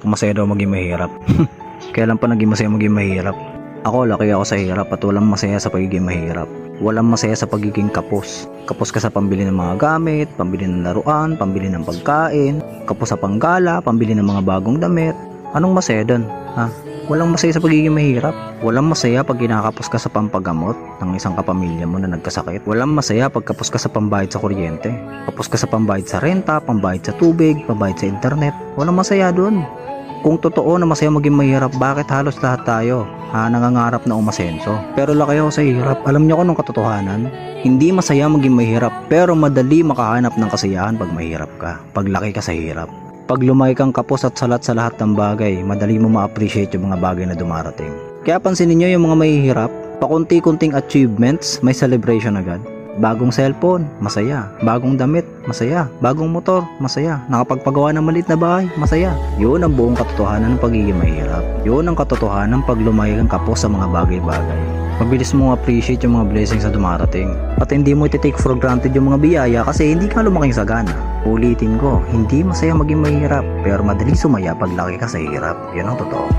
masaya daw maging mahirap. Kailan pa naging masaya maging mahirap? Ako, laki ako sa hirap at walang masaya sa pagiging mahirap. Walang masaya sa pagiging kapos. Kapos ka sa pambili ng mga gamit, pambili ng laruan, pambili ng pagkain, kapos sa panggala, pambili ng mga bagong damit. Anong masaya doon? Ha? Walang masaya sa pagiging mahirap. Walang masaya pag kinakapos ka sa pampagamot ng isang kapamilya mo na nagkasakit. Walang masaya pag kapos ka sa pambayad sa kuryente. Kapos ka sa pambayad sa renta, pambayad sa tubig, pambayad sa internet. Walang masaya doon. Kung totoo na masaya maging mahirap, bakit halos lahat tayo nangangarap na umasenso? Pero laki ako sa hirap. Alam niyo ko nung katotohanan, hindi masaya maging mahirap, pero madali makahanap ng kasiyahan pag mahirap ka, pag laki ka sa hirap. Pag lumaki kang kapos at salat sa lahat ng bagay, madali mo ma-appreciate yung mga bagay na dumarating. Kaya pansinin nyo yung mga mahihirap, pakunti-kunting achievements, may celebration agad. Bagong cellphone, masaya. Bagong damit, masaya. Bagong motor, masaya. Nakapagpagawa ng maliit na bahay, masaya. Yun ang buong katotohanan ng pagiging mahirap. Yun ang katotohanan pag lumaki kang kapos sa mga bagay-bagay. Mabilis mong appreciate yung mga blessings na dumarating. At hindi mo iti-take for granted yung mga biyaya kasi hindi ka lumaking sagana. Ulitin ko, hindi masaya maging mahirap, pero madali sumaya pag laki ka sa hirap. Yun ang totoo.